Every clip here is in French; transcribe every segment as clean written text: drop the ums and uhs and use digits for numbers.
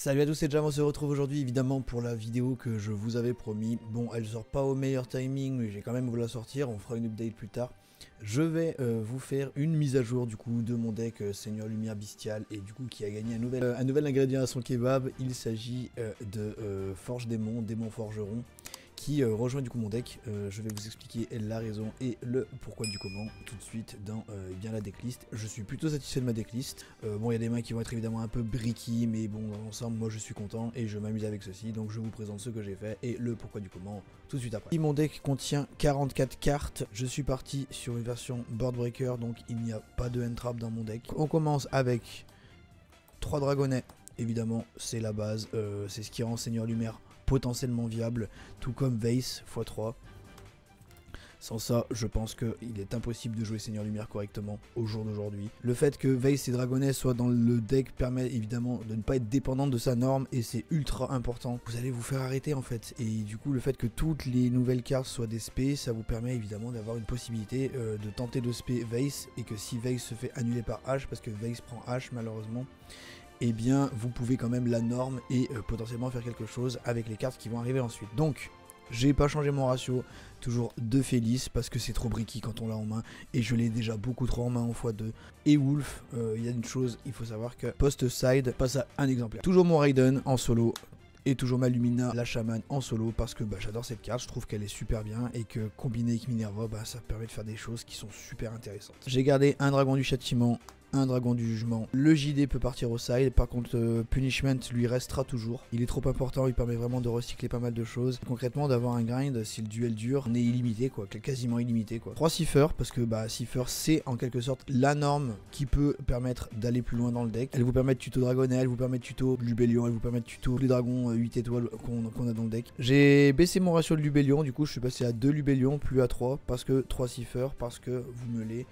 Salut à tous, c'est Jam, on se retrouve aujourd'hui évidemment pour la vidéo que je vous avais promis. Bon, elle sort pas au meilleur timing, mais j'ai quand même voulu la sortir, on fera une update plus tard. Je vais vous faire une mise à jour du coup de mon deck Seigneur Lumière Bestial et du coup qui a gagné un nouvel ingrédient à son kebab. Il s'agit de Forge Démon, Démon Forgeron, qui rejoint du coup mon deck. Je vais vous expliquer la raison et le pourquoi du comment tout de suite dans bien la decklist. Je suis plutôt satisfait de ma decklist. Bon, il y a des mains qui vont être évidemment un peu bricky, mais bon, dans l'ensemble, moi je suis content et je m'amuse avec ceci. Donc je vous présente ce que j'ai fait et le pourquoi du comment tout de suite après. Mon deck contient 44 cartes. Je suis parti sur une version board breaker, donc il n'y a pas de hand trap dans mon deck. On commence avec 3 dragonnets. Évidemment, c'est la base, c'est ce qui rend Seigneur Lumière potentiellement viable, tout comme Vase x3. Sans ça, je pense qu'il est impossible de jouer Seigneur Lumière correctement au jour d'aujourd'hui. Le fait que Vase et Dragonnet soient dans le deck permet évidemment de ne pas être dépendant de sa norme et c'est ultra important. Vous allez vous faire arrêter en fait. Et du coup, le fait que toutes les nouvelles cartes soient des spés, ça vous permet évidemment d'avoir une possibilité de tenter de spé Vase et que si Vase se fait annuler par H, parce que Vase prend H malheureusement, eh bien vous pouvez quand même la norme et potentiellement faire quelque chose avec les cartes qui vont arriver ensuite. Donc j'ai pas changé mon ratio, toujours 2 Félix parce que c'est trop bricky quand on l'a en main et je l'ai déjà beaucoup trop en main en x2. Et Wolf, il y a une chose, il faut savoir que post-side passe à un exemplaire. Toujours mon Raiden en solo. Et toujours ma Lumina, la chamane en solo parce que j'adore cette carte, je trouve qu'elle est super bien et que combinée avec Minerva, ça permet de faire des choses qui sont super intéressantes. J'ai gardé un dragon du châtiment, un dragon du jugement. Le JD peut partir au side, par contre Punishment lui restera toujours. Il est trop important, il permet vraiment de recycler pas mal de choses. Concrètement d'avoir un grind, si le duel dure, on est illimité quoi, quasiment illimité quoi. 3 Cipher, parce que Cipher c'est en quelque sorte la norme qui peut permettre d'aller plus loin dans le deck. Elle vous permet de tuto Dragonnet, elle vous permet de tuto Lubellion, elle vous permet de tuto les dragons 8 étoiles qu'on a dans le deck. J'ai baissé mon ratio de Lubellion, du coup je suis passé à 2 Lubellion, plus à 3, parce que 3 Cipher, parce que vous me l'avez.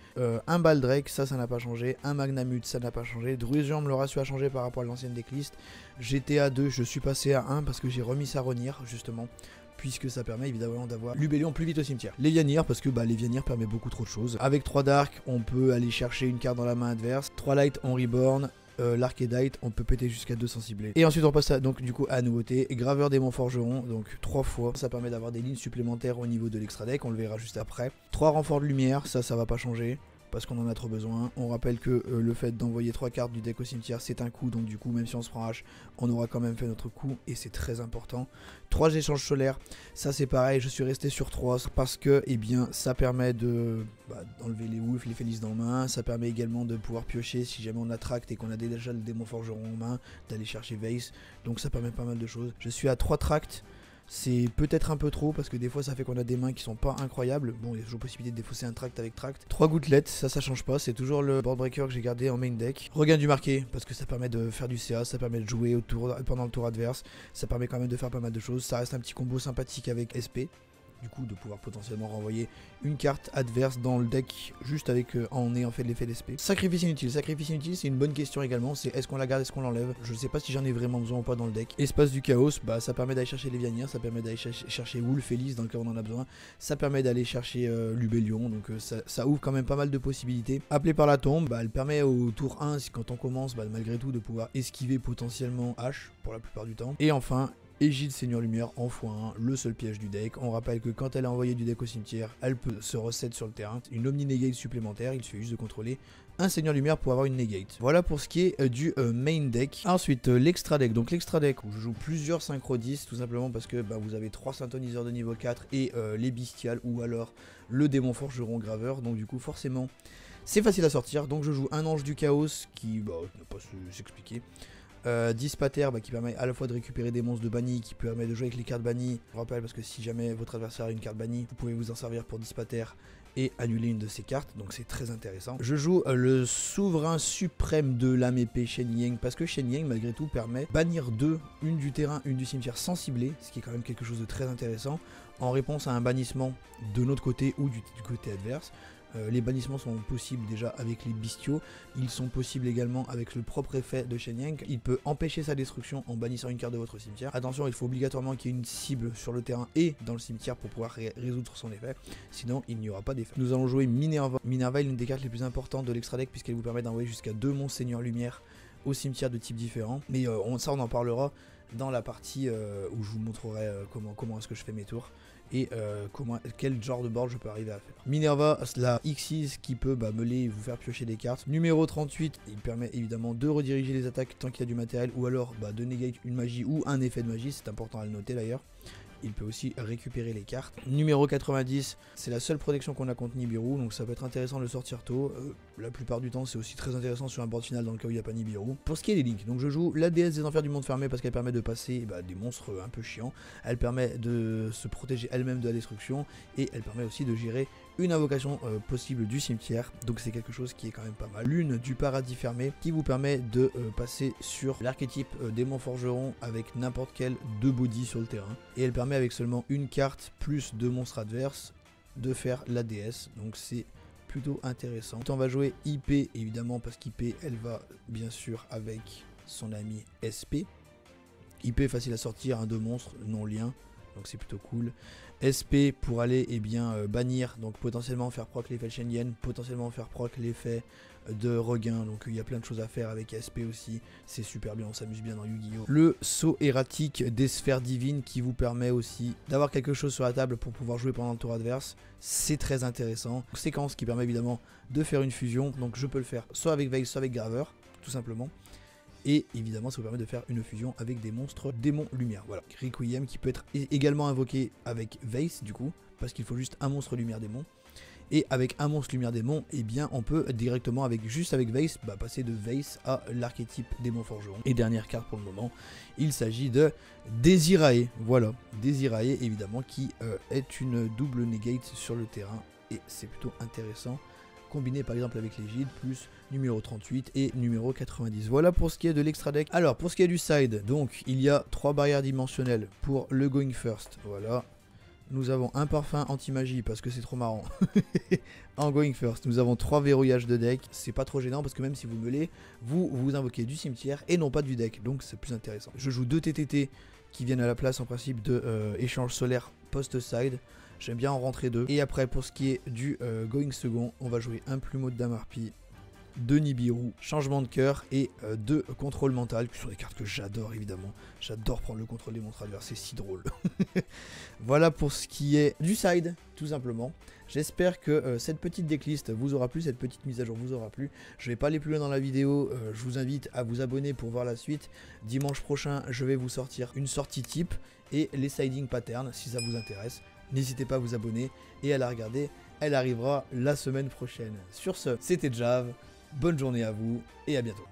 Un Baldrake, ça n'a pas changé. Un Magnamut, ça n'a pas changé. Drusium, le ratio a changé par rapport à l'ancienne decklist. J'étais à 2, je suis passé à 1 parce que j'ai remis Saronir justement. Puisque ça permet évidemment d'avoir Lubellion plus vite au cimetière. Lévianir, parce que Lévianir permet beaucoup trop de choses. Avec 3 Dark, on peut aller chercher une carte dans la main adverse. 3 Light, on reborn. L'Archédite, on peut péter jusqu'à 2 sensiblés. Et ensuite on passe à, donc du coup à nouveauté, Graveur Démon Forgeron, donc 3 fois. Ça permet d'avoir des lignes supplémentaires au niveau de l'extra deck, on le verra juste après. 3 renforts de lumière, ça va pas changer. Parce qu'on en a trop besoin. On rappelle que le fait d'envoyer 3 cartes du deck au cimetière c'est un coup, donc du coup même si on se prend H, on aura quand même fait notre coup et c'est très important. 3 échanges solaires, ça c'est pareil, je suis resté sur 3 parce que ça permet de d'enlever les wolves, les Félix dans la main, ça permet également de pouvoir piocher si jamais on a tract et qu'on a déjà le démon forgeron en main, d'aller chercher Vase, donc ça permet pas mal de choses. Je suis à 3 tracts. C'est peut-être un peu trop parce que des fois ça fait qu'on a des mains qui sont pas incroyables. Bon, il y a toujours possibilité de défausser un tract avec tract. 3 gouttelettes, ça change pas, c'est toujours le board breaker que j'ai gardé en main deck. Regain du marqué parce que ça permet de faire du CA, ça permet de jouer pendant le tour adverse, ça permet quand même de faire pas mal de choses. Ça reste un petit combo sympathique avec SP. Du coup de pouvoir potentiellement renvoyer une carte adverse dans le deck juste avec en ayant fait l'effet d'SP. Sacrifice inutile c'est une bonne question également, c'est est-ce qu'on la garde, est-ce qu'on l'enlève. Je sais pas si j'en ai vraiment besoin ou pas dans le deck. Espace du chaos, ça permet d'aller chercher Lévianir, ça permet d'aller chercher Wolf, Félix dans le cas où on en a besoin, ça permet d'aller chercher Lubellion, donc ça ouvre quand même pas mal de possibilités. Appelé par la tombe, elle permet au tour 1 quand on commence malgré tout de pouvoir esquiver potentiellement H pour la plupart du temps. Et enfin Égide Seigneur Lumière en x1, le seul piège du deck. On rappelle que quand elle a envoyé du deck au cimetière, elle peut se reset sur le terrain. Une Omni-Negate supplémentaire, il suffit juste de contrôler un Seigneur Lumière pour avoir une Negate. Voilà pour ce qui est du main deck. Ensuite, l'extra deck. Donc l'extra deck où je joue plusieurs synchro 10, tout simplement parce que vous avez 3 synthoniseurs de niveau 4 et les bestiales ou alors le démon forgeron graveur. Donc du coup forcément c'est facile à sortir. Donc je joue un ange du chaos qui ne peut pas s'expliquer. 10 pater qui permet à la fois de récupérer des monstres de bannis, qui permet de jouer avec les cartes bannies. Je rappelle parce que si jamais votre adversaire a une carte bannie, vous pouvez vous en servir pour 10 pater et annuler une de ces cartes, donc c'est très intéressant. Je joue le souverain suprême de l'âme épée Shen Yang, parce que Shen Yang malgré tout permet bannir 2, une du terrain, une du cimetière sans cibler, ce qui est quand même quelque chose de très intéressant, en réponse à un bannissement de notre côté ou du côté adverse. Les bannissements sont possibles déjà avec les bestiaux, ils sont possibles également avec le propre effet de Shen Yang. Il peut empêcher sa destruction en bannissant une carte de votre cimetière. Attention, il faut obligatoirement qu'il y ait une cible sur le terrain et dans le cimetière pour pouvoir résoudre son effet, sinon il n'y aura pas d'effet. Nous allons jouer Minerva. Minerva est l'une des cartes les plus importantes de l'extra deck puisqu'elle vous permet d'envoyer jusqu'à 2 monstres Seigneur Lumière au cimetière de types différents. Mais ça on en parlera dans la partie où je vous montrerai comment est-ce que je fais mes tours. Et quel genre de board je peux arriver à faire. Minerva, la Xyz qui peut meler et vous faire piocher des cartes. Numéro 38, il permet évidemment de rediriger les attaques tant qu'il y a du matériel, ou alors de negate une magie ou un effet de magie, c'est important à le noter d'ailleurs. Il peut aussi récupérer les cartes. Numéro 90, c'est la seule protection qu'on a contre Nibiru, donc ça peut être intéressant de le sortir tôt. La plupart du temps, c'est aussi très intéressant sur un board final dans le cas où il n'y a pas Nibiru. Pour ce qui est des links, donc je joue la déesse des enfers du monde fermé parce qu'elle permet de passer des monstres un peu chiants. Elle permet de se protéger elle-même de la destruction et elle permet aussi de gérer une invocation possible du cimetière, donc c'est quelque chose qui est quand même pas mal. Lune du paradis fermé qui vous permet de passer sur l'archétype démon forgeron avec n'importe quel 2 body sur le terrain, et elle permet avec seulement une carte plus 2 monstres adverses de faire la déesse, donc c'est plutôt intéressant. On va jouer IP évidemment parce qu'IP elle va bien sûr avec son ami SP. IP facile à sortir, 2 monstres non lien, donc c'est plutôt cool. SP pour aller bannir, donc potentiellement faire proc l'effet Shenyan, potentiellement faire proc l'effet de regain, donc il y a plein de choses à faire avec SP aussi, c'est super bien, on s'amuse bien dans Yu-Gi-Oh! Le saut erratique des sphères divines qui vous permet aussi d'avoir quelque chose sur la table pour pouvoir jouer pendant le tour adverse, c'est très intéressant. Séquence qui permet évidemment de faire une fusion, donc je peux le faire soit avec Veil, soit avec Graveur, tout simplement. Et évidemment ça vous permet de faire une fusion avec des monstres démons lumière. Voilà, Requiem qui peut être également invoqué avec Vase du coup, parce qu'il faut juste un monstre lumière démon. Et avec un monstre lumière démon, on peut directement juste avec Vase, passer de Vase à l'archétype démon forgeron. Et dernière carte pour le moment, il s'agit de Désirae. Voilà, Désirae évidemment qui est une double negate sur le terrain et c'est plutôt intéressant. Combiné par exemple avec l'égide plus numéro 38 et numéro 90. Voilà pour ce qui est de l'extra deck. Alors pour ce qui est du side, donc il y a 3 barrières dimensionnelles pour le going first. Voilà. Nous avons un parfum anti-magie parce que c'est trop marrant. En going first, nous avons 3 verrouillages de deck. C'est pas trop gênant parce que même si vous meulez, vous invoquez du cimetière et non pas du deck. Donc c'est plus intéressant. Je joue 2 TTT qui viennent à la place en principe de échange solaire post-side. J'aime bien en rentrer 2. Et après, pour ce qui est du going second, on va jouer un plumeau de Damarpi, 2 Nibiru, changement de cœur et 2 contrôle mental, qui sont des cartes que j'adore évidemment. J'adore prendre le contrôle des monstres adverses, c'est si drôle. Voilà pour ce qui est du side, tout simplement. J'espère que cette petite decklist vous aura plu, cette petite mise à jour vous aura plu. Je vais pas aller plus loin dans la vidéo, je vous invite à vous abonner pour voir la suite. Dimanche prochain, je vais vous sortir une sortie type et les siding patterns si ça vous intéresse. N'hésitez pas à vous abonner et à la regarder, elle arrivera la semaine prochaine. Sur ce, c'était Jav, bonne journée à vous et à bientôt.